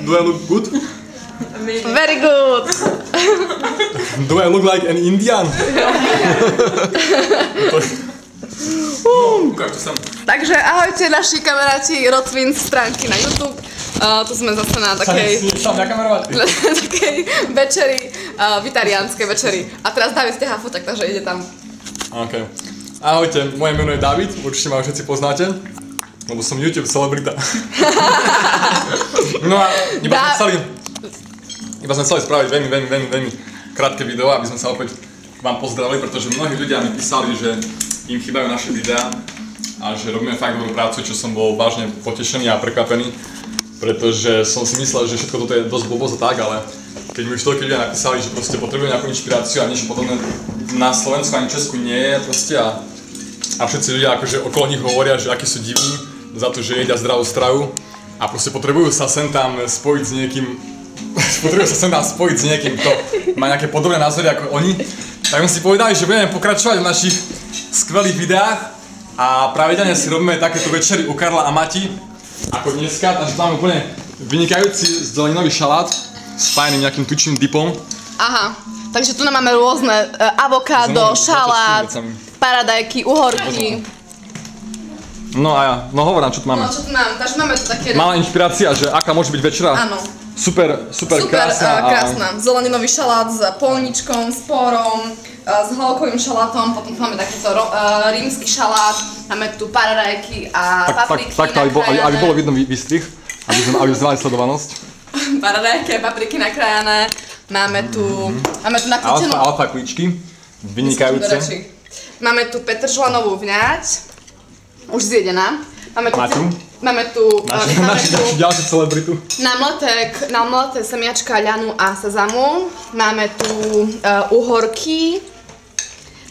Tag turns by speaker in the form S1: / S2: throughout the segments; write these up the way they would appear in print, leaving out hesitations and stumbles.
S1: Do I look good?
S2: Very good.
S1: Do I look like an Indian? Ukážte sa.
S2: Takže ahojte naši kamaráti Rotwins stránky na YouTube. Tu sme zase na takej večeri, vitariánskej večeri. A teraz David stiahá fotek, takže ide tam.
S1: OK. Ahojte, moje meno je David, určite ma všetci poznáte. Lebo som YouTube celebrita. No a iba sme chceli spraviť veľmi krátke video, aby sme sa opäť vám pozdravili, pretože mnohí ľudia mi písali, že im chýbajú naše videá a že robíme fakt dobrú prácu, čo som bol vážne potešený a prekvapený, pretože som si myslel, že všetko toto je dosť blbosť a tak, ale keď mi už toľko ľudia napísali, že proste potrebujú nejakú inšpiráciu a niečo podobné na Slovensku ani Česku nie je proste a všetci ľudia akože okolo nich hovoria, že akí sú divní za to, že jedia zdravú stravu a proste potrebujú sa sem tam spojiť s niekým, kto má nejaké podobné názory ako oni. Tak sme si povedali, že budeme pokračovať v našich skvelých videách a pravidelne si robíme takéto večery u Karla a Mati ako dneska, takže máme úplne vynikajúci zeleninový šalát s fajným nejakým tučným dipom. Aha, takže tu máme rôzne avokádo, šalát, paradajky, uhorky. No a ja, no hovor nám, čo tu máme. No čo tu máme, takže máme tu také... Malá inšpirácia, že aká môže byť večera. Áno. Super krásna. Zeleninový šalát s polničkom, s porom, s hĺbkovým šalátom, potom máme takýto rímsky šalát, máme tu paradajky a papriky nakrájané. Aby bolo vidno výstrih, aby sme mali sledovanosť. Paradajky a papriky nakrájané, máme tu nakličenú... Alfa klíčky, vynikajúce. Máme tu petržlenovú vňať. Už zjedená. Máme tu ďalšiu celebritu. Namleté semiačka ľanu a sezamu. Máme tu uhorky.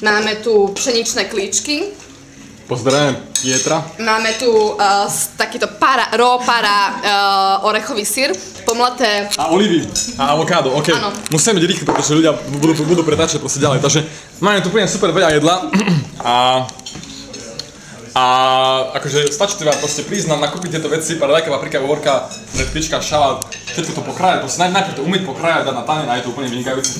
S1: Máme tu pšeničné klíčky. Pozdravujeme Pietra. Máme tu takýto orechový syr. Pomleté... A olivy. A avokádo, OK. Áno. Musíme byť rýchli, pretože ľudia budú pretáčať proste ďalej. Takže máme tu úplne super veľa jedla. A akože stačí teda proste prísť nám nakúpiť tieto veci, paradajka, paprika, uhorka, redkvička, šalát, všetko to pokrájať, proste najprv to umyť, pokrájať, dať na taneň a je to úplne vynikajúce.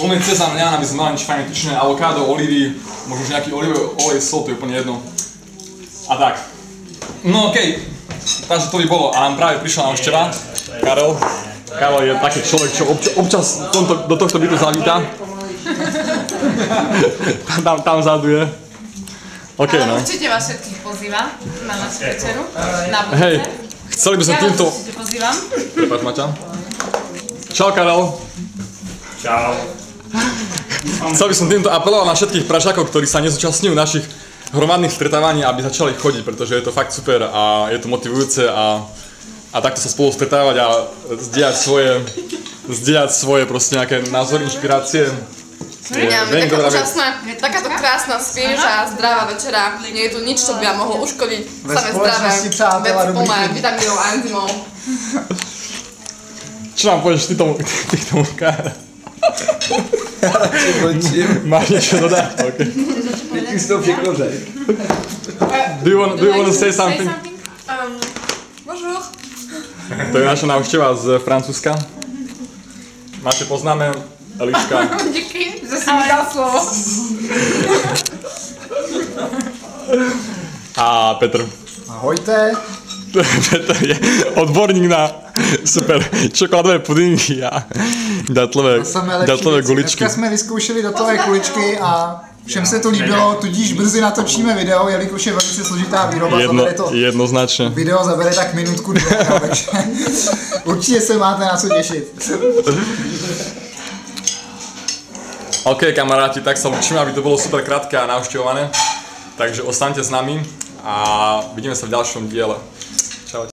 S1: Umyť sezam, ľan, aby sme mali niečo fajne tučné, avokádo, olivy, možno už nejaký olej, sol, to je úplne jedno. A tak. No okej, takže to by bolo a nám práve prišiel návšteva, Karel. Karel je taký človek, čo občas do tohto bytu zavíta. Tam vzadu je. Okay, no. Určite vás všetkých pozývam na našu večeru, na budúce. Hej, chceli by som týmto... Ja vás určite pozývam. Prepáč, Maťa. Čau, Karel. Čau. Chcel by som týmto apeloval na všetkých Pražákov, ktorí sa nezúčastňujú našich hromadných stretávaní, aby začali chodiť, pretože je to fakt super a je to motivujúce a takto sa spolu stretávať a zdieľať svoje proste nejaké názory, inšpirácie. Takáto krásna, svieža, zdravá večera. Nie je tu nič, čo by vám mohlo uškodiť. Samé zdravé, veci plné vitamínov a enzymov. Čo nám povieš ty tomu Kára?
S3: Ja radšej končím.
S1: Máš niečo dodať? OK.
S3: Ty si to všechno řek.
S1: Do you want to say something?
S2: Bonjour.
S1: To je naša návšteva z Francúzska. Máte poznáme Eliška.
S2: Díky, že si mi dal slovo.
S1: A Petr.
S3: Ahojte.
S1: Petr je odborník na super čokoládové pudingy a datlové guličky.
S3: Dneska jsme vyzkoušeli datlové kuličky a všem se to líbilo, tudíž brzy natočíme video, jelikož je velice složitá výroba.
S1: Jednoznačně.
S3: Video zabere tak minutku, takže určitě se máte na co těšit.
S1: OK, kamaráti, tak sa učíme, aby to bolo super krátke a navštevované. Takže ostaňte s nami a vidíme sa v ďalšom diele.